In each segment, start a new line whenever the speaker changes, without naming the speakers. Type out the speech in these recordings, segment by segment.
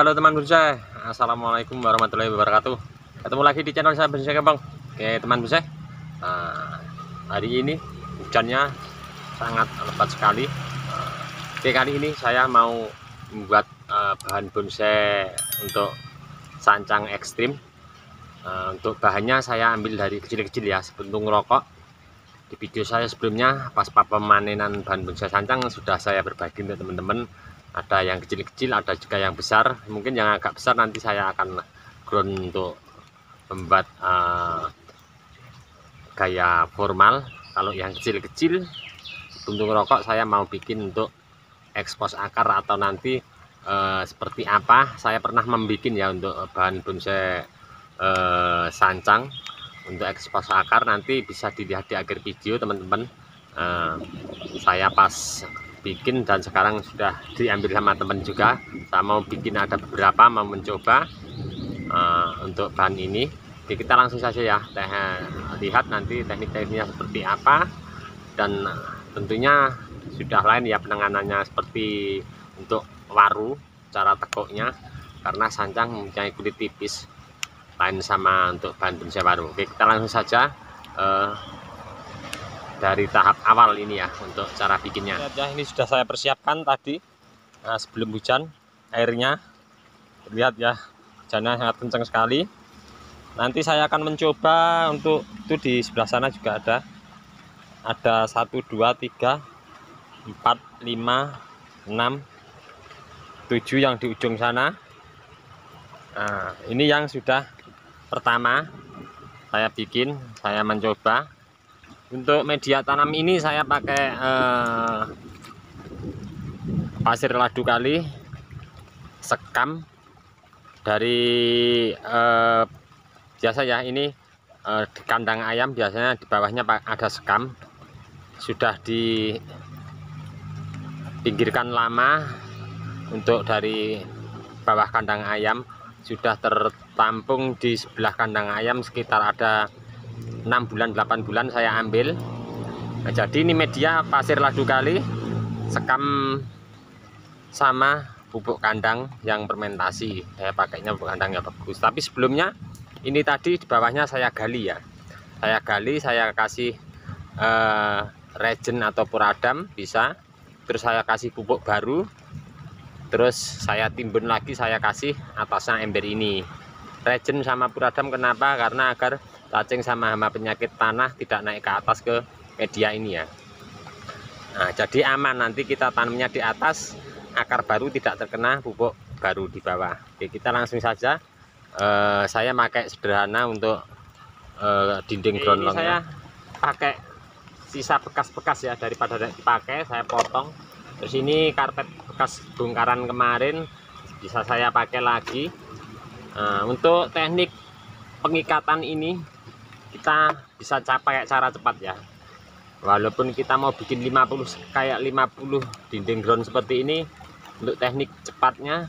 halo teman bonsai. Assalamualaikum warahmatullahi wabarakatuh. Ketemu lagi di channel saya Bonsai Kembang. Oke teman bonsai, hari ini hujannya sangat lebat sekali. Oke, kali ini saya mau membuat bahan bonsai untuk sancang ekstrim. Untuk bahannya saya ambil dari kecil-kecil ya, sebentuk rokok. Di video saya sebelumnya pas pemanenan bahan bonsai sancang sudah saya berbagi untuk teman-teman. Ada yang kecil-kecil, ada juga yang besar. Mungkin yang agak besar nanti saya akan ground untuk membuat gaya formal. Kalau yang kecil-kecil bentuk rokok saya mau bikin untuk ekspos akar atau nanti seperti apa. Saya pernah membuat ya untuk bahan bonsai sancang untuk ekspos akar, nanti bisa dilihat di akhir video teman-teman. Saya pas bikin dan sekarang sudah diambil sama teman juga. Saya mau bikin ada beberapa, mau mencoba untuk bahan ini. Oke, kita langsung saja ya, lihat nanti teknik-tekniknya seperti apa. Dan tentunya sudah lain ya penanganannya, seperti untuk waru, cara tekuknya, karena sancang mempunyai kulit tipis, lain sama untuk bahan bonsai waru. Oke, kita langsung saja dari tahap awal ini ya, untuk cara bikinnya. Ya, ini sudah saya persiapkan tadi sebelum hujan. Airnya lihat ya, hujannya sangat kencang sekali. Nanti saya akan mencoba untuk itu. Di sebelah sana juga ada 1 2 3 4 5 6 7 yang di ujung sana. Nah, ini yang sudah pertama saya bikin, saya mencoba. Untuk media tanam ini saya pakai pasir ladu kali, sekam dari biasa ya, ini di kandang ayam biasanya di bawahnya ada sekam, sudah dipinggirkan lama. Untuk dari bawah kandang ayam sudah tertampung di sebelah kandang ayam sekitar ada 6 bulan 8 bulan saya ambil. Nah, jadi ini media pasir ladu kali, sekam sama pupuk kandang yang fermentasi. Saya pakainya pupuk kandang yang bagus. Tapi sebelumnya ini tadi di bawahnya saya gali ya. Saya gali, saya kasih regen atau puradam bisa. Terus saya kasih pupuk baru. Terus saya timbun lagi, saya kasih atasnya ember ini. Regen sama puradam kenapa? Karena agar cacing sama hama penyakit tanah tidak naik ke atas ke media ini ya. Nah, jadi aman, nanti kita tanamnya di atas, akar baru tidak terkena pupuk baru di bawah. Oke, kita langsung saja. Saya pakai sederhana untuk dinding ground longnya. Saya pakai sisa bekas-bekas ya, daripada dipakai saya potong. Terus ini karpet bekas bongkaran kemarin bisa saya pakai lagi. Untuk teknik pengikatan ini kita bisa capai cara cepat ya. Walaupun kita mau bikin 50 dinding ground seperti ini, untuk teknik cepatnya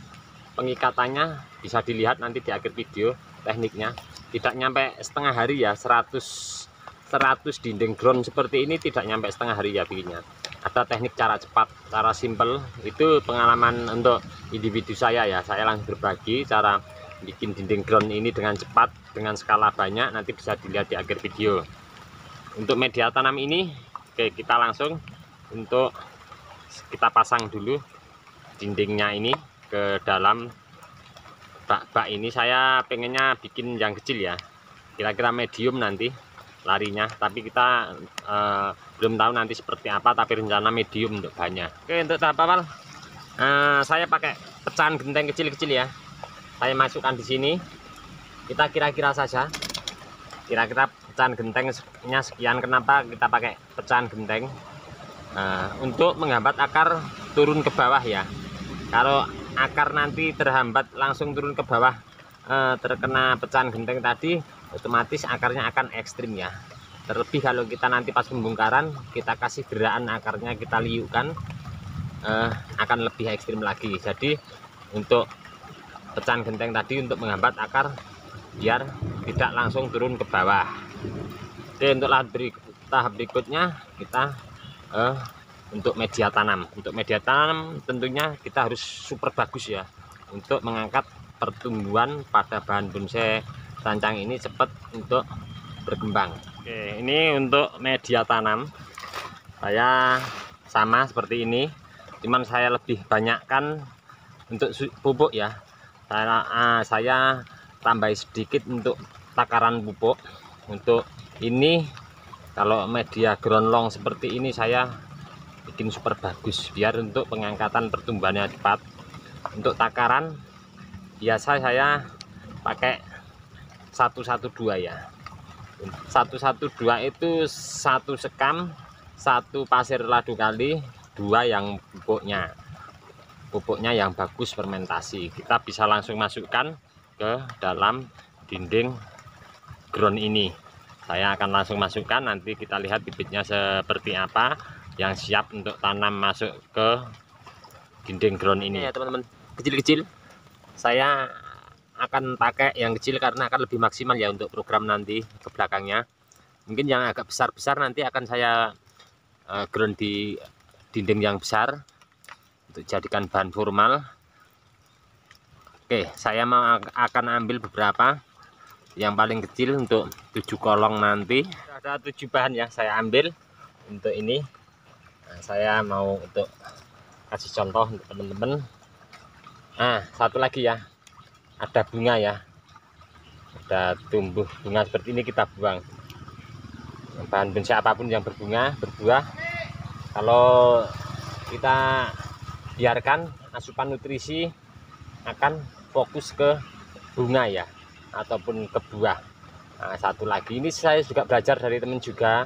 pengikatannya bisa dilihat nanti di akhir video tekniknya. Tidak nyampe setengah hari ya, 100 dinding ground seperti ini tidak nyampe setengah hari ya bikinnya. Ada teknik cara cepat, cara simple, itu pengalaman untuk individu saya ya. Saya langsung berbagi cara bikin dinding ground ini dengan cepat, dengan skala banyak, nanti bisa dilihat di akhir video. Untuk media tanam ini, oke, kita langsung untuk kita pasang dulu dindingnya ini ke dalam bak-bak ini. Saya pengennya bikin yang kecil ya, kira-kira medium nanti larinya, tapi kita belum tahu nanti seperti apa, tapi rencana medium untuk banyak. Oke, untuk tahap awal saya pakai pecahan genteng kecil-kecil ya. Saya masukkan di sini, kita kira-kira saja, kira-kira pecahan gentengnya sekian. Kenapa kita pakai pecahan genteng? Untuk menghambat akar turun ke bawah ya. Kalau akar nanti terhambat langsung turun ke bawah, terkena pecahan genteng tadi, otomatis akarnya akan ekstrim ya. Terlebih kalau kita nanti pas pembongkaran kita kasih gerakan akarnya, kita liukkan, akan lebih ekstrim lagi. Jadi untuk pecahan genteng tadi untuk menghambat akar biar tidak langsung turun ke bawah. Oke, untuk tahap berikutnya kita untuk media tanam. Untuk media tanam tentunya kita harus super bagus ya. untuk mengangkat pertumbuhan pada bahan bonsai sancang ini cepat untuk berkembang. Oke, ini untuk media tanam saya sama seperti ini, cuman saya lebih banyakkan untuk pupuk ya. Saya tambah sedikit untuk takaran pupuk. Untuk ini kalau media ground long seperti ini saya bikin super bagus biar untuk pengangkatan pertumbuhannya cepat. Untuk takaran biasa saya pakai 112 ya. 112 itu 1 sekam, 1 pasir ladu kali, 2 yang pupuknya yang bagus fermentasi. Kita bisa langsung masukkan ke dalam dinding ground ini. Saya akan langsung masukkan, nanti kita lihat bibitnya seperti apa yang siap untuk tanam masuk ke dinding ground ini ya teman-teman. Kecil-kecil saya akan pakai yang kecil karena akan lebih maksimal ya untuk program nanti ke belakangnya. Mungkin yang agak besar-besar nanti akan saya ground di dinding yang besar untuk jadikan bahan formal. Oke, saya akan ambil beberapa yang paling kecil untuk 7 kolong nanti. Ada 7 bahan ya saya ambil untuk ini. Nah, saya mau untuk kasih contoh untuk teman-teman. Nah, satu lagi ya, ada bunga ya, ada tumbuh bunga seperti ini, kita buang. Bahan bonsai apapun yang berbunga, berbuah, kalau kita biarkan asupan nutrisi akan fokus ke bunga ya, ataupun ke buah. Nah, satu lagi ini saya juga belajar dari teman juga,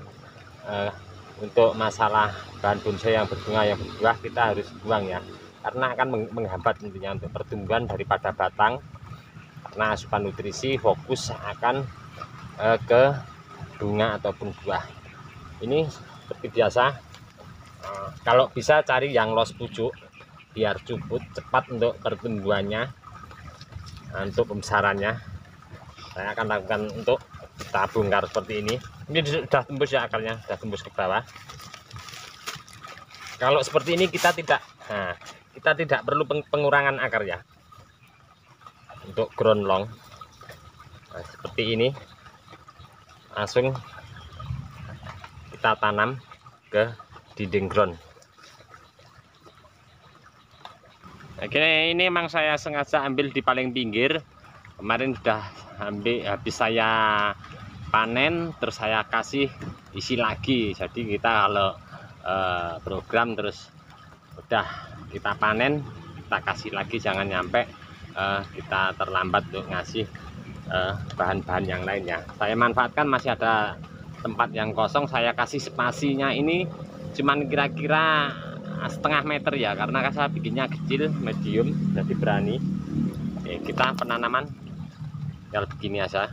untuk masalah bahan bonsai yang berbunga yang berbuah kita harus buang ya, karena akan menghambat intinya untuk pertumbuhan daripada batang, karena asupan nutrisi fokus akan ke bunga ataupun buah. Ini seperti biasa, kalau bisa cari yang los pucuk biar cepat untuk pertumbuhannya, untuk pembesarannya. Saya akan lakukan untuk kita bongkar seperti ini. Ini sudah tembus ya akarnya, sudah tembus ke bawah. Kalau seperti ini kita tidak perlu pengurangan akar ya untuk ground long. Nah, seperti ini langsung kita tanam ke dinding ground. Oke, ini memang saya sengaja ambil di paling pinggir. Kemarin sudah habis saya panen, terus saya kasih isi lagi. Jadi kita kalau program terus udah kita panen, kita kasih lagi, jangan nyampe kita terlambat untuk ngasih bahan-bahan yang lainnya. Saya manfaatkan masih ada tempat yang kosong, saya kasih spasinya ini cuman kira-kira setengah meter ya, karena saya bikinnya kecil medium, jadi berani. Kita penanaman ya begini aja,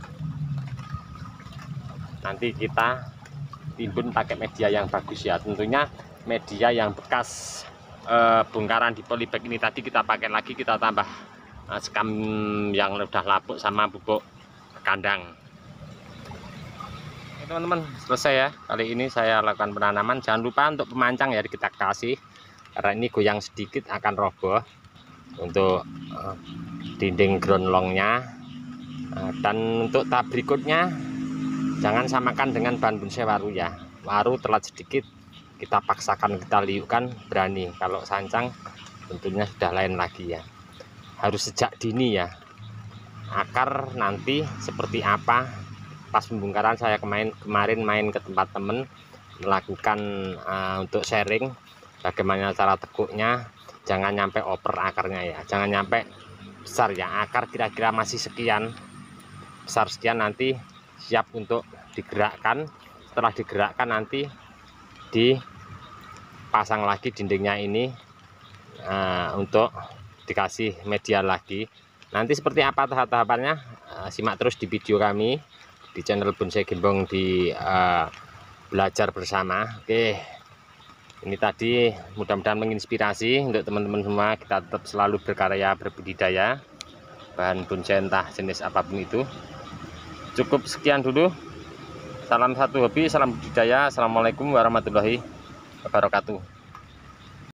nanti kita timbun pakai media yang bagus ya, tentunya media yang bekas bongkaran di polybag ini tadi kita pakai lagi, kita tambah sekam yang udah lapuk sama pupuk kandang. Teman-teman, selesai ya kali ini saya lakukan penanaman. Jangan lupa untuk pemancang ya kita kasih, karena ini goyang sedikit akan roboh untuk dinding ground longnya. Dan untuk tahap berikutnya jangan samakan dengan bahan bonsai waru ya. Waru telat sedikit kita paksakan, kita liukkan berani. Kalau sancang tentunya sudah lain lagi ya, harus sejak dini ya. Akar nanti seperti apa, pas pembongkaran saya kemarin main ke tempat temen melakukan untuk sharing bagaimana cara teguknya. Jangan nyampe oper akarnya ya, jangan nyampe besar ya, akar kira-kira masih sekian, besar sekian, nanti siap untuk digerakkan. Setelah digerakkan nanti dipasang lagi dindingnya ini untuk dikasih media lagi. Nanti seperti apa tahap-tahapannya, simak terus di video kami di channel Bonsai Gembong di belajar bersama. Oke, ini tadi mudah-mudahan menginspirasi untuk teman-teman semua. Kita tetap selalu berkarya berbudidaya bahan bonsai entah jenis apapun itu. Cukup sekian dulu. Salam satu hobi, salam budidaya. Assalamualaikum warahmatullahi wabarakatuh.